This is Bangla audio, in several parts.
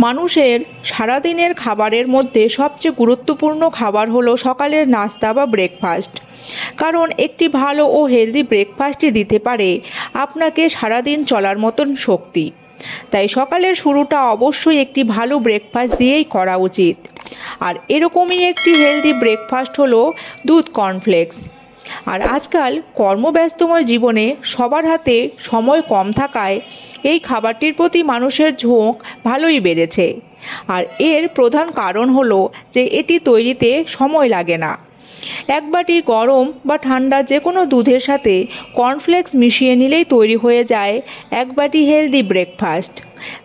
মানুষের সারাদিনের খাবারের মধ্যে সবচেয়ে গুরুত্বপূর্ণ খাবার হলো সকালের নাস্তা বা ব্রেকফাস্ট। কারণ একটি ভালো ও হেলদি ব্রেকফাস্টই দিতে পারে আপনাকে সারাদিন চলার মতন শক্তি। তাই সকালের শুরুটা অবশ্যই একটি ভালো ব্রেকফাস্ট দিয়েই করা উচিত। আর এরকমই একটি হেলদি ব্রেকফাস্ট হলো দুধ কর্নফ্লেক্স। আর আজকাল কর্মব্যস্তময় জীবনে সবার হাতে সময় কম থাকায় এই খাবারটির প্রতি মানুষের ঝোঁক ভালোই বেড়েছে। আর এর প্রধান কারণ হলো যে এটি তৈরিতে সময় লাগে না। এক বাটি গরম বা ঠান্ডা যে কোনো দুধের সাথে কর্নফ্লেক্স মিশিয়ে নিলেই তৈরি হয়ে যায় এক বাটি হেলদি ব্রেকফাস্ট।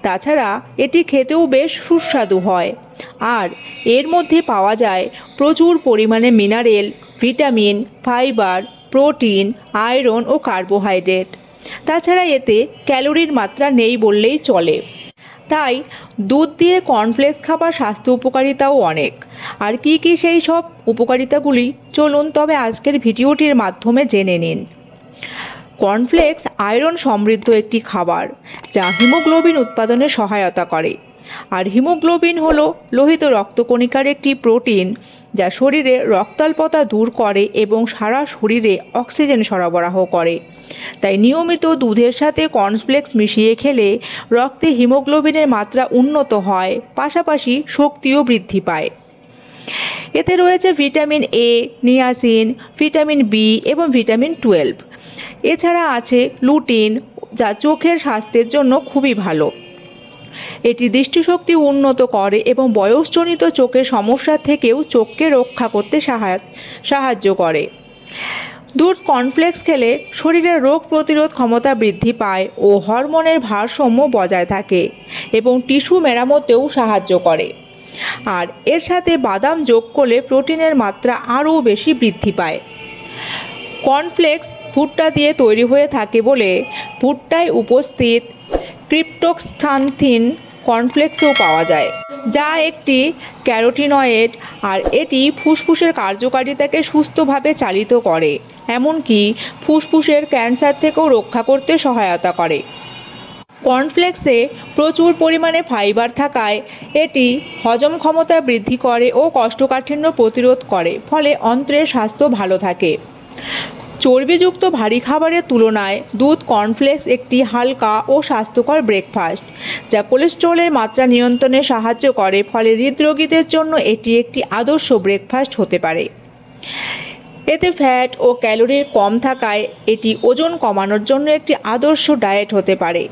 তাছাড়া এটি খেতেও বেশ সুস্বাদু হয়। আর এর মধ্যে পাওয়া যায় প্রচুর পরিমাণে mineral, vitamin, fibre, protein, iron ও কার্বোহাইড্রেট। তাছাড়া এতে ক্যালোরির মাত্রা নেই বললেই চলে। তাই দুধ দিয়ে কর্নফ্লেক্স খাবার স্বাস্থ্য উপকারিতাও অনেক। আর কি কি সেই সব উপকারিতাগুলি চলুন তবে আজকের ভিডিওটির মাধ্যমে জেনে নিন। কর্নফ্লেক্স আয়রন সমৃদ্ধ একটি খাবার যা হিমোগ্লোবিন উৎপাদনে সহায়তা করে। আর হিমোগ্লোবিন হলো লোহিত রক্তকণিকার একটি প্রোটিন যা শরীরে রক্তাল্পতা দূর করে এবং সারা শরীরে অক্সিজেন সরবরাহ করে। তাই নিয়মিত দুধের সাথে কর্নফ্লেক্স মিশিয়ে খেলে রক্তে হিমোগ্লোবিনের মাত্রা উন্নত হয়, পাশাপাশি শক্তিও বৃদ্ধি পায়। এতে রয়েছে vitamin A, niacin, vitamin B এবং ভিটামিন 12। এছাড়া আছে লুটিন যা চোখের স্বাস্থ্যের জন্য খুবই ভালো। এটি দৃষ্টিশক্তি উন্নত করে এবং বয়সজনিত চোখের সমস্যা থেকেও চোখকে রক্ষা করতে সাহায্য করে। দুধ কর্নফ্লেক্স খেলে শরীরের রোগ প্রতিরোধ ক্ষমতা বৃদ্ধি পায় ও হরমোনের ভারসাম্য বজায় থাকে এবং টিস্যু মেরামতেও সাহায্য করে। আর এর সাথে বাদাম যোগ করলে প্রোটিনের মাত্রা আরও বেশি বৃদ্ধি পায়। কর্নফ্লেক্স ভুট্টা দিয়ে তৈরি হয়ে থাকে বলে ভুট্টায় উপস্থিত ক্রিপ্টোক্সান্থিন কর্নফ্লেক্সেও পাওয়া যায়, যা একটি ক্যারোটিনয়েড। আর এটি ফুসফুসের কার্যকারিতাকে সুস্থভাবে চালিত করে, এমনকি ফুসফুসের ক্যান্সার থেকেও রক্ষা করতে সহায়তা করে। কর্নফ্লেক্সে প্রচুর পরিমাণে ফাইবার থাকায় এটি হজম ক্ষমতা বৃদ্ধি করে ও কোষ্ঠকাঠিন্য প্রতিরোধ করে, ফলে অন্ত্রের স্বাস্থ্য ভালো থাকে। চর্বিযুক্ত ভারী খাবারের তুলনায় দুধ কর্নফ্লেক্স একটি হালকা ও স্বাস্থ্যকর ব্রেকফাস্ট যা কোলেস্টেরলের মাত্রা নিয়ন্ত্রণে সাহায্য করে, ফলে হৃদরোগীদের জন্য এটি একটি আদর্শ ব্রেকফাস্ট হতে পারে। এতে ফ্যাট ও ক্যালোরি কম থাকায় এটি ওজন কমানোর জন্য একটি আদর্শ ডায়েট হতে পারে।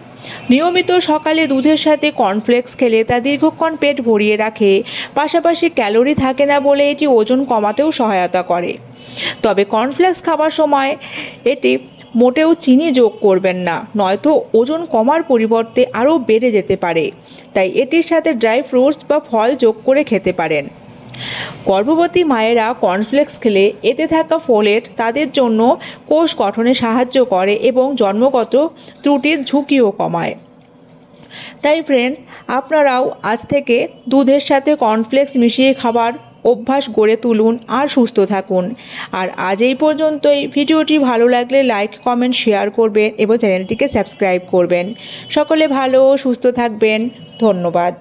নিয়মিত সকালে দুধের সাথে কর্নফ্লেক্স খেলে তা দীর্ঘক্ষণ পেট ভরিয়ে রাখে, পাশাপাশি ক্যালোরি থাকে না বলে এটি ওজন কমাতেও সহায়তা করে। তবে কর্নফ্লেক্স খাবার সময় এটি মোটেও চিনি যোগ করবেন না, নয়তো ওজন কমার পরিবর্তে আরও বেড়ে যেতে পারে। তাই এটির সাথে ড্রাই ফ্রুটস বা ফল যোগ করে খেতে পারেন। গর্ভবতী মায়েরা কর্নফ্লেক্স খেলে এতে থাকা ফোলেট তাদের জন্য কোষ গঠনে সাহায্য করে এবং জন্মগত ত্রুটির ঝুঁকিও কমায়। তাই ফ্রেন্ডস, আপনারাও আজ থেকে দুধের সাথে কর্নফ্লেক্স মিশিয়ে খাবার অভ্যাস গড়ে তুলুন আর সুস্থ থাকুন। আর আজ এই পর্যন্তই। ভিডিওটি ভালো লাগলে লাইক, কমেন্ট, শেয়ার করবেন এবং চ্যানেলটিকে সাবস্ক্রাইব করবেন। সকলে ভালো ও সুস্থ থাকবেন। ধন্যবাদ।